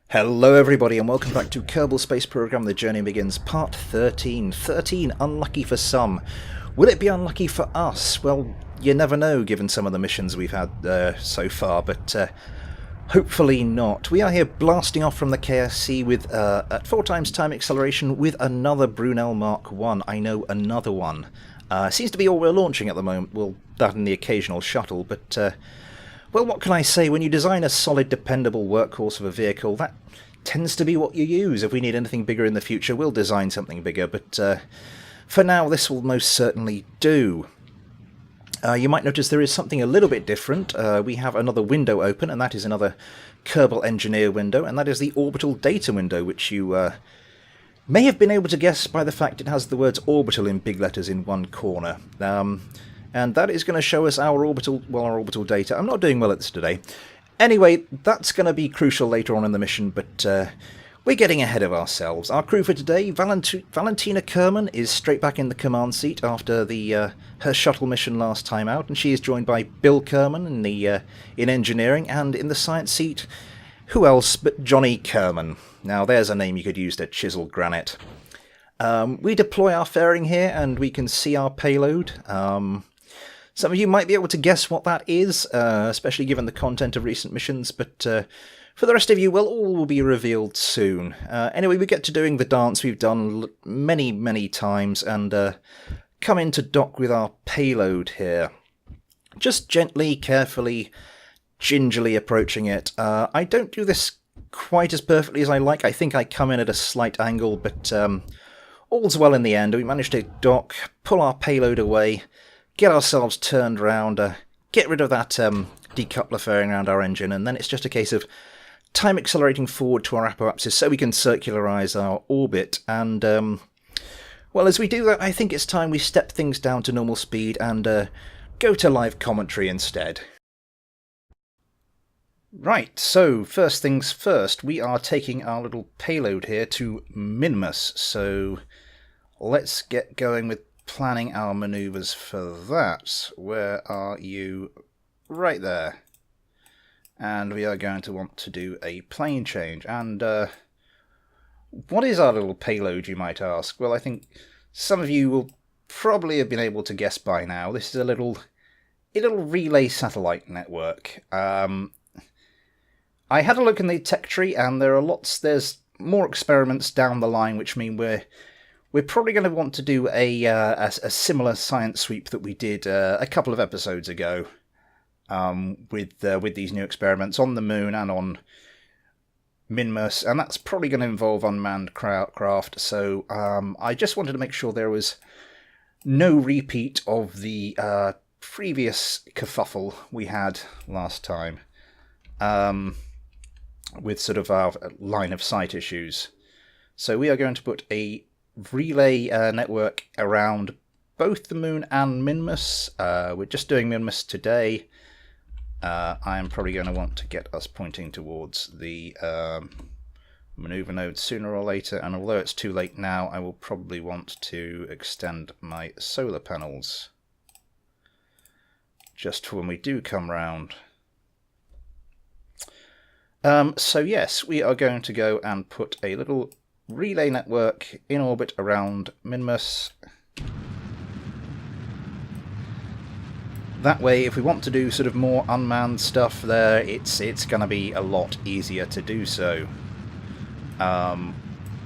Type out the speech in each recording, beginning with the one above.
Hello everybody and welcome back to Kerbal Space Program The Journey Begins, part 13. 13, unlucky for some. Will it be unlucky for us? Well, you never know given some of the missions we've had so far, but hopefully not. We are here blasting off from the KSC with at 4 times time acceleration with another Brunel Mark 1. I know, another one. Seems to be all we're launching at the moment. Well, that and the occasional shuttle, but well, what can I say? When you design a solid, dependable workhorse of a vehicle, that tends to be what you use. If we need anything bigger in the future, we'll design something bigger, but for now, this will most certainly do. You might notice there is something a little bit different. We have another window open, and that is another Kerbal Engineer window, and that is the orbital data window, which you may have been able to guess by the fact it has the words orbital in big letters in one corner. And that is going to show us our orbital data. I'm not doing well at this today. Anyway, that's going to be crucial later on in the mission, but we're getting ahead of ourselves. Our crew for today, Valentina Kerman is straight back in the command seat after her shuttle mission last time out, and she is joined by Bill Kerman in engineering, and in the science seat, who else but Johnny Kerman. Now, there's a name you could use to chisel granite. We deploy our fairing here, and we can see our payload. Some of you might be able to guess what that is, especially given the content of recent missions, but for the rest of you, well, all will be revealed soon. Anyway, we get to doing the dance we've done many, many times, and come in to dock with our payload here. Just gently, carefully, gingerly approaching it. I don't do this quite as perfectly as I like. I think I come in at a slight angle, but all's well in the end. We managed to dock, pull our payload away, get ourselves turned round, get rid of that decoupler fairing around our engine, and then it's just a case of time accelerating forward to our apoapsis so we can circularize our orbit. And, well, as we do that, I think it's time we step things down to normal speed and go to live commentary instead. Right, so first things first, we are taking our little payload here to Minmus, so let's get going with planning our maneuvers for that. Where are you? Right there. And we are going to want to do a plane change. And what is our little payload, you might ask? Well, I think some of you will probably have been able to guess by now. This is a little relay satellite network. I had a look in the tech tree, and there's more experiments down the line, which mean we're probably going to want to do a similar science sweep that we did a couple of episodes ago with these new experiments on the moon and on Minmus, and that's probably going to involve unmanned craft. So I just wanted to make sure there was no repeat of the previous kerfuffle we had last time with sort of our line of sight issues. So we are going to put a relay network around both the moon and Minmus. We're just doing Minmus today. I am probably going to want to get us pointing towards the maneuver node sooner or later, and although it's too late now, I will probably want to extend my solar panels just for when we do come round. So yes, we are going to go and put a little relay network in orbit around Minmus. That way, if we want to do sort of more unmanned stuff there, it's going to be a lot easier to do so.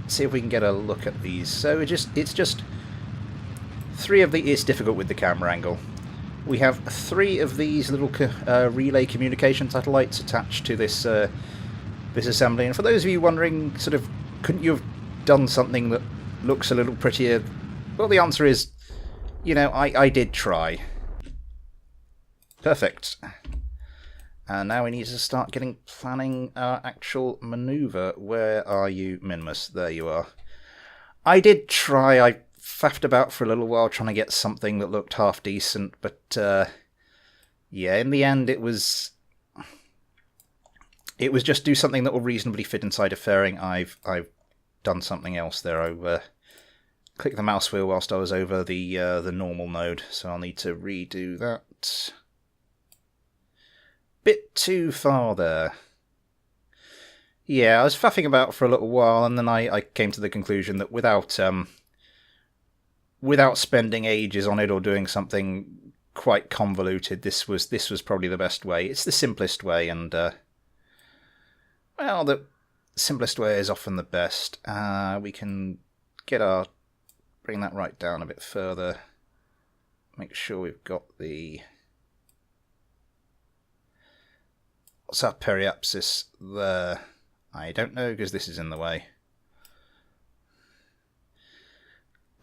See if we can get a look at these. So it's just three of the. It's difficult with the camera angle. We have 3 of these little relay communication satellites attached to this this assembly. And for those of you wondering, sort of, couldn't you have done something that looks a little prettier? Well, the answer is, you know, I did try. Perfect. And now we need to start planning our actual maneuver. Where are you, Minmus? There you are. I did try. I faffed about for a little while trying to get something that looked half decent, but yeah, in the end it was just do something that will reasonably fit inside a fairing. I've done something else there. I clicked the mouse wheel whilst I was over the normal node, so I'll need to redo that. Bit too far there. Yeah, I was faffing about for a little while, and then I came to the conclusion that without spending ages on it or doing something quite convoluted, this was probably the best way. It's the simplest way, and well, the simplest way is often the best. We can bring that right down a bit further. Make sure we've got the... What's our periapsis there? I don't know, because this is in the way.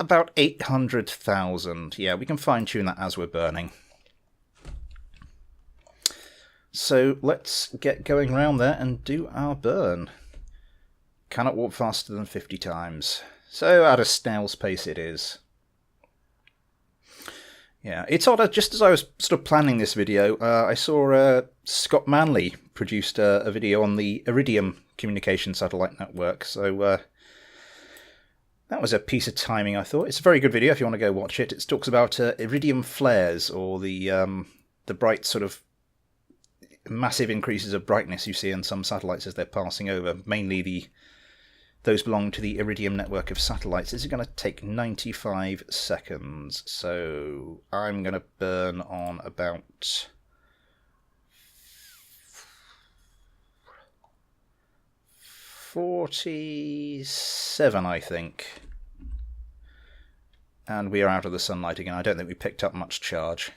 About 800,000. Yeah, we can fine-tune that as we're burning. So let's get going around there and do our burn. Cannot warp faster than 50 times. So at a snail's pace it is. Yeah, it's odd, just as I was sort of planning this video, I saw Scott Manley produced a video on the Iridium communication satellite network, so that was a piece of timing, I thought. It's a very good video if you want to go watch it. It talks about iridium flares, or the bright sort of massive increases of brightness you see in some satellites as they're passing over, mainly those belong to the Iridium network of satellites. This is going to take 95 seconds, so I'm going to burn on about 47, I think. And we are out of the sunlight again. I don't think we picked up much charge.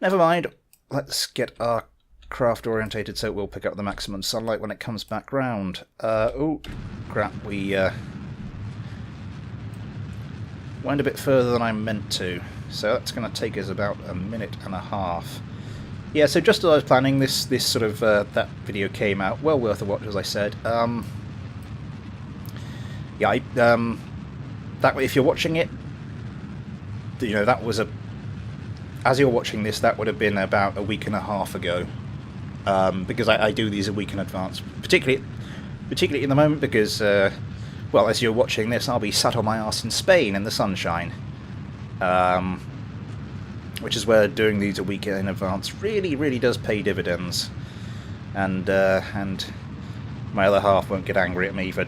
Never mind. Let's get our craft orientated so it will pick up the maximum sunlight when it comes back round. Oh, crap. We went a bit further than I meant to. So that's going to take us about a minute and a half. Yeah, so just as I was planning, this sort of that video came out, well worth a watch, as I said. Yeah, that if you're watching it, you know, that was as you're watching this, that would have been about a week and a half ago, because I do these a week in advance, particularly in the moment, because well, as you're watching this, I'll be sat on my arse in Spain in the sunshine. Which is where doing these a week in advance really does pay dividends, and my other half won't get angry at me for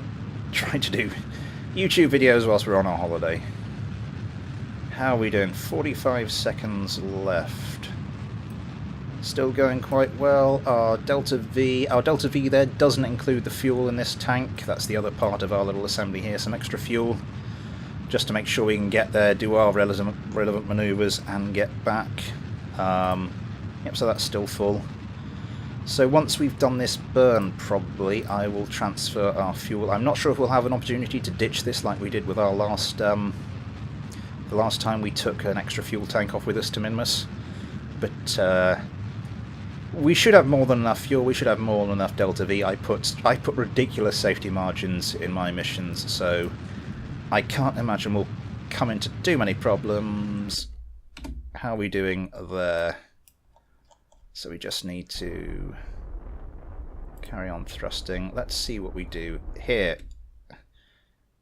trying to do YouTube videos whilst we're on our holiday. How are we doing? 45 seconds left. Still going quite well. Our Delta V there doesn't include the fuel in this tank. That's the other part of our little assembly here, some extra fuel, just to make sure we can get there, do our relevant manoeuvres, and get back. Yep, so that's still full. So once we've done this burn, probably, I will transfer our fuel. I'm not sure if we'll have an opportunity to ditch this like we did with our last... the last time we took an extra fuel tank off with us to Minmus. But we should have more than enough fuel, we should have more than enough Delta V. I put ridiculous safety margins in my missions, so I can't imagine we'll come into too many problems. How are we doing there? So we just need to carry on thrusting. Let's see what we do here.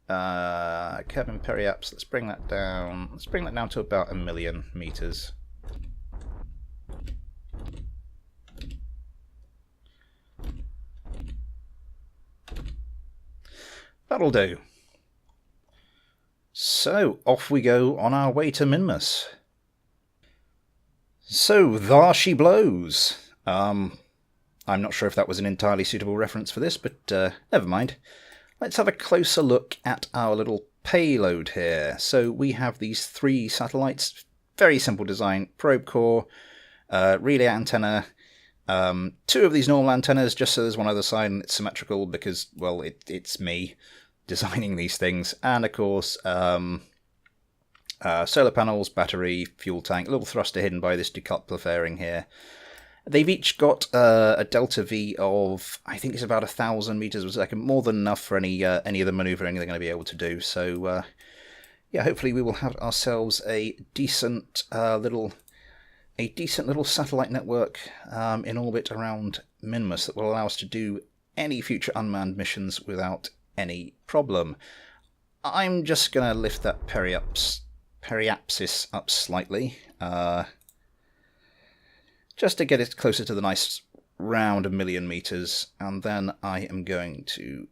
Kerbal periaps, let's bring that down. Let's bring that down to about 1 million meters. That'll do. So, off we go on our way to Minmus. So, there she blows. I'm not sure if that was an entirely suitable reference for this, but never mind. Let's have a closer look at our little payload here. So, we have these 3 satellites, very simple design, probe core, relay antenna, 2 of these normal antennas, just so there's one other side and it's symmetrical because, well, it's me designing these things, and of course solar panels, battery, fuel tank, a little thruster hidden by this decoupler fairing here. They've each got a delta V of, I think it's about 1,000 meters per second, more than enough for any of the maneuvering they're going to be able to do. So yeah, hopefully we will have ourselves a decent little satellite network in orbit around Minmus that will allow us to do any future unmanned missions without any problem. I'm just going to lift that periapsis up slightly, just to get it closer to the nice round 1,000,000 meters, and then I am going to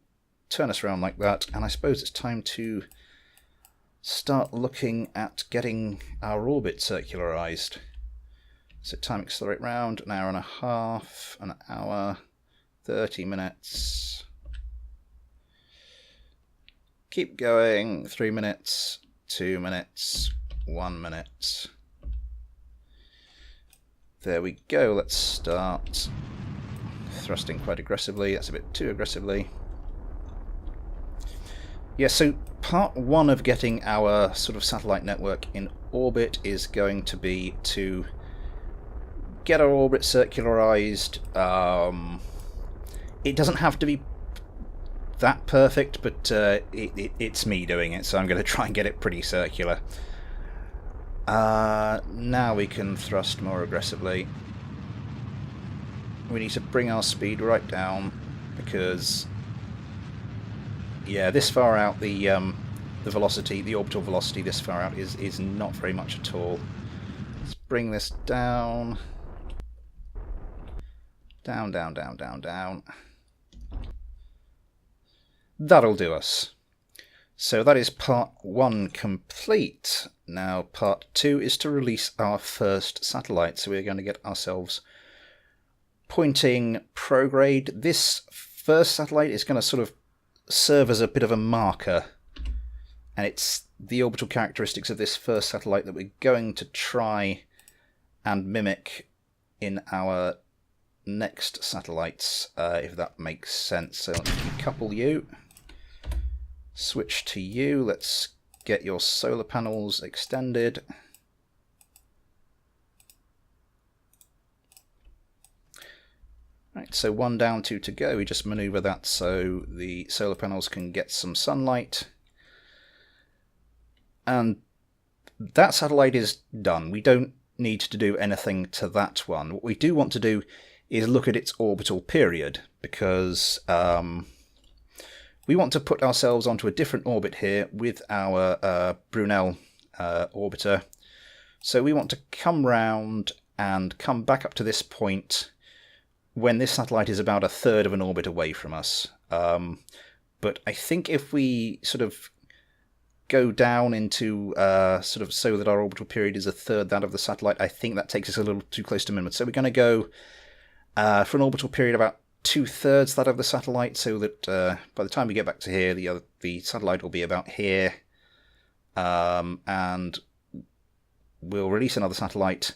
turn us around like that, and I suppose it's time to start looking at getting our orbit circularized. So time accelerate round, an hour and a half, an hour, 30 minutes. Keep going, 3 minutes, 2 minutes, 1 minute. There we go, let's start thrusting quite aggressively. That's a bit too aggressively. Yeah, so part one of getting our sort of satellite network in orbit is going to be to get our orbit circularized. It doesn't have to be that perfect, but it's me doing it, so I'm going to try and get it pretty circular. Now we can thrust more aggressively. We need to bring our speed right down, because yeah, this far out the velocity, the orbital velocity this far out is not very much at all. Let's bring this down. Down, down, down, down, down. That'll do us. So that is part one complete. Now part two is to release our first satellite. So we're going to get ourselves pointing prograde. This first satellite is going to sort of serve as a bit of a marker, and it's the orbital characteristics of this first satellite that we're going to try and mimic in our next satellites, if that makes sense. So let's decouple you, switch to you, let's get your solar panels extended. Right, so 1 down, 2 to go. We just maneuver that so the solar panels can get some sunlight. And that satellite is done. We don't need to do anything to that one. What we do want to do is look at its orbital period, because we want to put ourselves onto a different orbit here with our Brunel orbiter. So we want to come round and come back up to this point when this satellite is about 1/3 of an orbit away from us. But I think if we sort of go down into sort of so that our orbital period is 1/3 that of the satellite, I think that takes us a little too close to minimum. So we're going to go for an orbital period about 2/3 that of the satellite, so that by the time we get back to here, the satellite will be about here, and we'll release another satellite.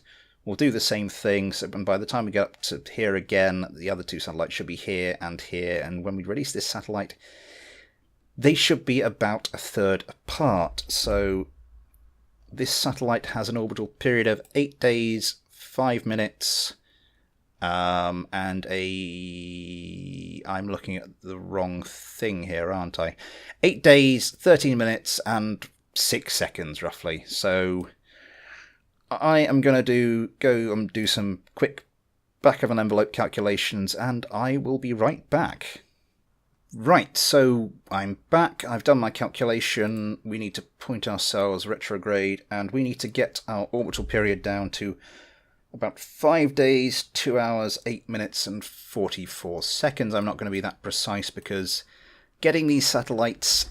We'll do the same thing, so and by the time we get up to here again, the other two satellites should be here, and when we release this satellite, they should be about 1/3 apart. So this satellite has an orbital period of 8 days, 5 minutes, and I'm looking at the wrong thing here, aren't I? 8 days, 13 minutes, and 6 seconds, roughly. So I am going to go and do some quick back-of-an-envelope calculations, and I will be right back. Right, so I'm back. I've done my calculation. We need to point ourselves retrograde, and we need to get our orbital period down to about 5 days, 2 hours, 8 minutes, and 44 seconds. I'm not going to be that precise, because getting these satellites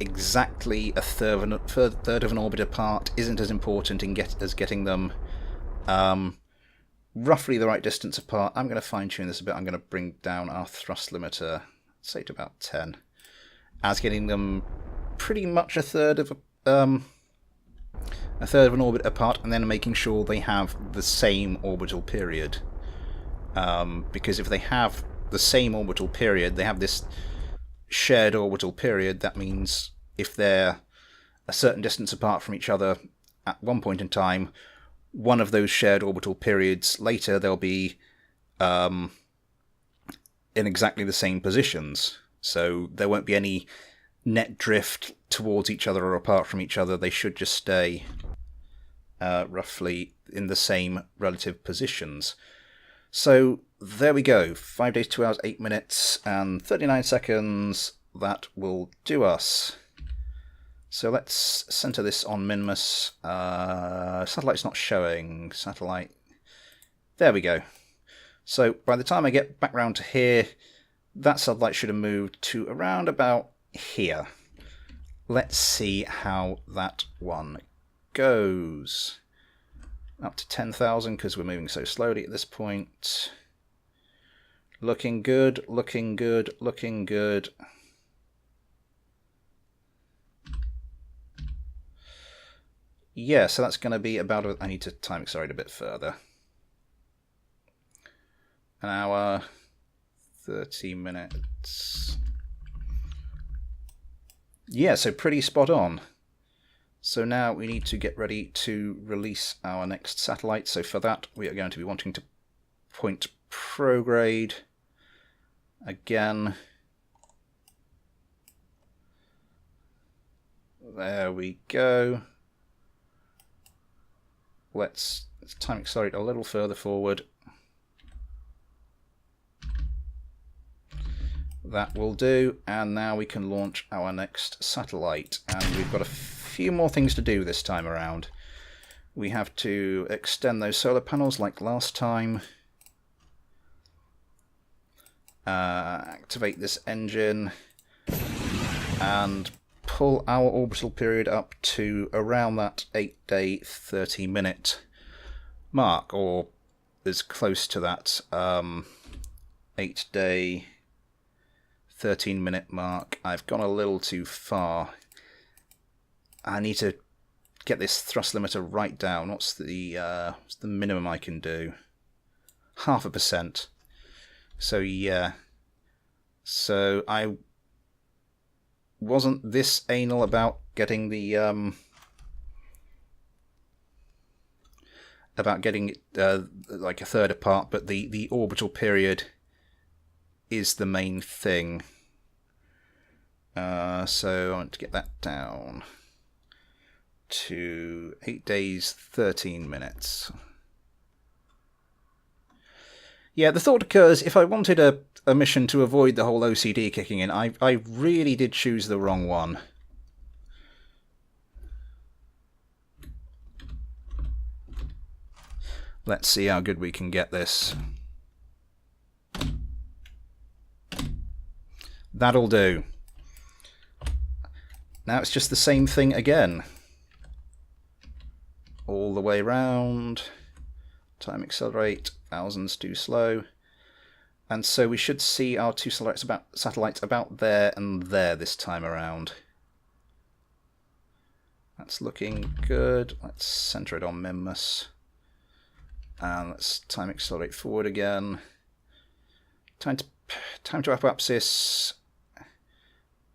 exactly 1/3 of an orbit apart isn't as important as getting them roughly the right distance apart. I'm going to fine-tune this a bit. I'm going to bring down our thrust limiter, say to about 10, as getting them pretty much 1/3 of an orbit apart, and then making sure they have the same orbital period. Because if they have the same orbital period, they have this shared orbital period. That means if they're a certain distance apart from each other at one point in time, one of those shared orbital periods later, they'll be in exactly the same positions. So there won't be any net drift towards each other or apart from each other. They should just stay roughly in the same relative positions. So there we go. 5 days, 2 hours, 8 minutes, and 39 seconds. That will do us. So let's center this on Minmus. Satellite's not showing. Satellite. There we go. So by the time I get back round to here, that satellite should have moved to around about here. Let's see how that one goes. Up to 10,000 because we're moving so slowly at this point. Looking good, looking good, looking good. Yeah, so that's going to be about... I need to time accelerate a bit further. An hour, 30 minutes. Yeah, so pretty spot on. So now we need to get ready to release our next satellite. So for that, we are going to be wanting to point prograde again. There we go. Let's time accelerate a little further forward. That will do, and now we can launch our next satellite. And we've got a few more things to do this time around. We have to extend those solar panels like last time. Activate this engine and pull our orbital period up to around that 8-day 30-minute mark, or as close to that 8-day 13-minute mark. I've gone a little too far. I need to get this thrust limiter right down. What's the minimum I can do? 0.5%. So yeah. So I wasn't this anal about getting the like a third apart, but the orbital period is the main thing. So I want to get that down to 8 days 13 minutes. Yeah, the thought occurs, if I wanted a mission to avoid the whole OCD kicking in, I really did choose the wrong one. Let's see how good we can get this. That'll do. Now it's just the same thing again. All the way round. Time accelerate. Thousands too slow. And so we should see our two satellites about there and there this time around. That's looking good. Let's center it on Mimus. And let's time accelerate forward again. Time to apoapsis.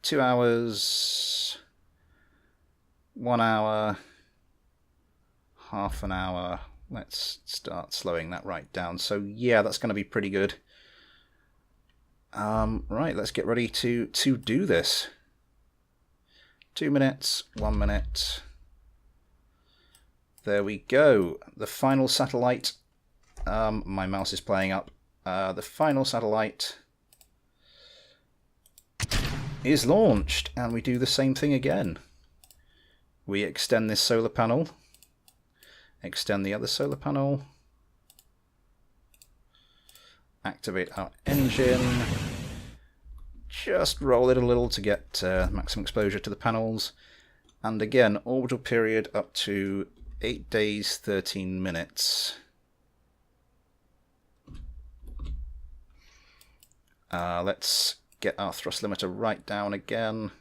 2 hours. 1 hour. Half an hour. Let's start slowing that right down. So yeah, that's going to be pretty good. Right, let's get ready to do this. 2 minutes, 1 minute. There we go. The final satellite. My mouse is playing up. The final satellite is launched, and we do the same thing again. We extend this solar panel. Extend the other solar panel. Activate our engine. Just roll it a little to get maximum exposure to the panels. And again, orbital period up to 8 days, 13 minutes. Let's get our thrust limiter right down again.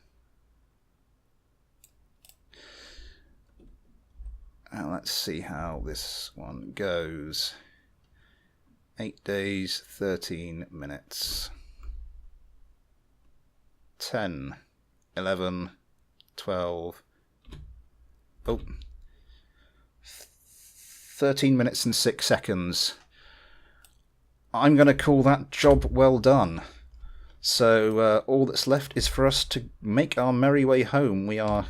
And let's see how this one goes. 8 days, 13 minutes. 10, 11, 12, 13 minutes and 6 seconds. I'm going to call that job well done. So all that's left is for us to make our merry way home. We are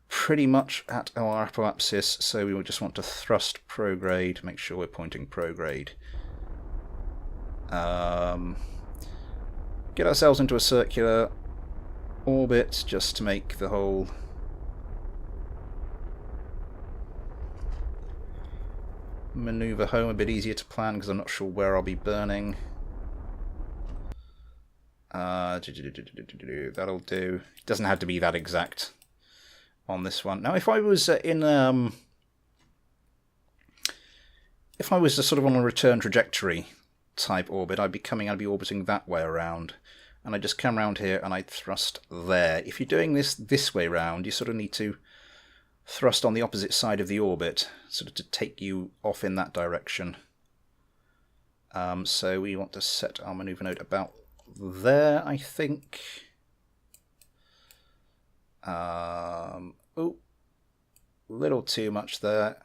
pretty much at our apoapsis, so we will just want to thrust prograde, make sure we're pointing prograde. Get ourselves into a circular orbit just to make the whole manoeuvre home a bit easier to plan because I'm not sure where I'll be burning. That'll do. It doesn't have to be that exact on this one. Now, if I was if I was sort of on a return trajectory type orbit, I'd be orbiting that way around, and I just come around here and I thrust there. If you're doing this way round, you sort of need to thrust on the opposite side of the orbit, sort of to take you off in that direction. So we want to set our maneuver node about there, I think. Oh, little too much there.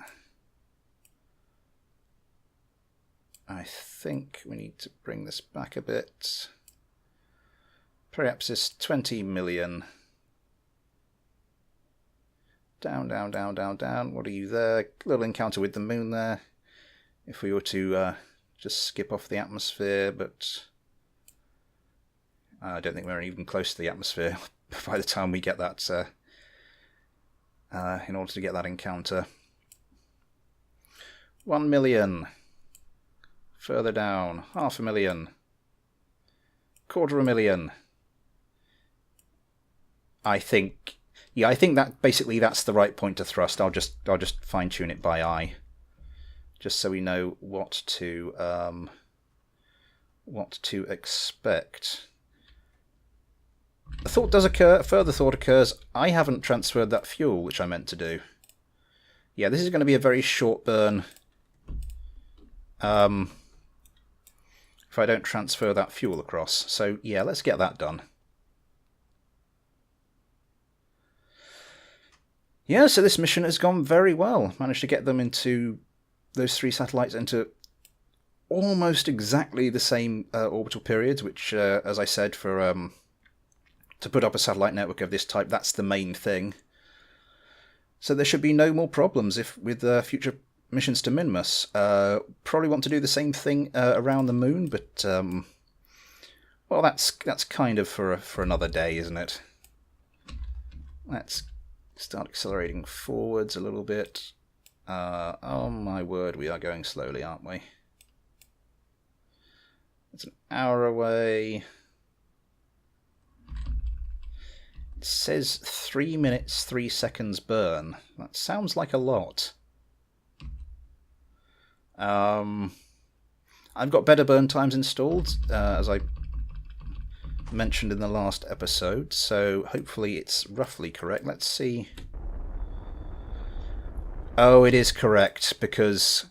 I think we need to bring this back a bit. Perhaps it's 20 million. Down, down, down, down, down. What are you there? Little encounter with the moon there. If we were to just skip off the atmosphere, but I don't think we're even close to the atmosphere by the time we get that, in order to get that encounter. 1 million. Further down. 500,000. 250,000. I think that basically that's the right point to thrust. I'll just fine tune it by eye, just so we know what to expect. A thought does occur. A further thought occurs. I haven't transferred that fuel, which I meant to do. Yeah, this is going to be a very short burn. If I don't transfer that fuel across. So yeah, let's get that done. Yeah, so this mission has gone very well. Managed to get them into those 3 satellites into almost exactly the same orbital periods, which, as I said, for to put up a satellite network of this type, that's the main thing. So there should be no more problems with future missions to Minmus. Probably want to do the same thing around the moon, but well, that's kind of for another day, isn't it? Let's start accelerating forwards a little bit. Oh my word, we are going slowly, aren't we? It's an hour away. It says 3 minutes, 3 seconds burn. That sounds like a lot. I've got better burn times installed, as I mentioned in the last episode, so hopefully it's roughly correct. Let's see. Oh, it is correct, because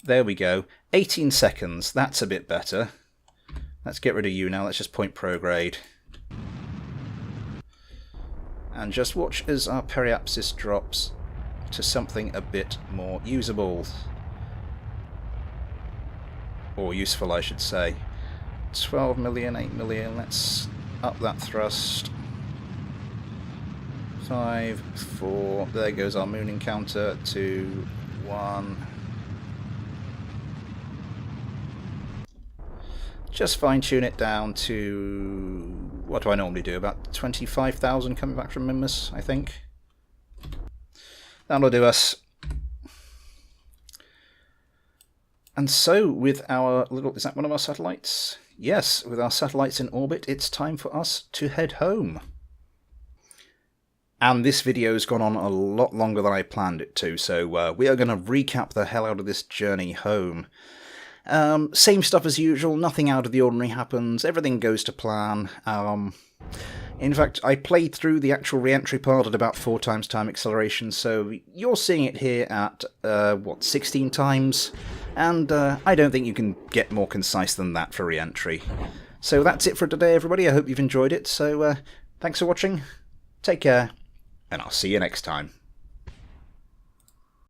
there we go. 18 seconds, that's a bit better. Let's get rid of you now. Let's just point prograde. And just watch as our periapsis drops to something a bit more usable. Or useful, I should say. 12 million, 8 million, let's up that thrust. 5, 4, there goes our moon encounter. 2, 1. Just fine tune it down to, what do I normally do, about 25,000 coming back from Minmus, I think. That'll do us. And so, with our little, is that one of our satellites? Yes, with our satellites in orbit, it's time for us to head home. And this video's gone on a lot longer than I planned it to, so we are going to recap the hell out of this journey home. Same stuff as usual, nothing out of the ordinary happens, everything goes to plan. In fact, I played through the actual re-entry part at about 4 times time acceleration, so you're seeing it here at, 16 times? And I don't think you can get more concise than that for re-entry. So that's it for today, everybody. I hope you've enjoyed it. So thanks for watching, take care, and I'll see you next time.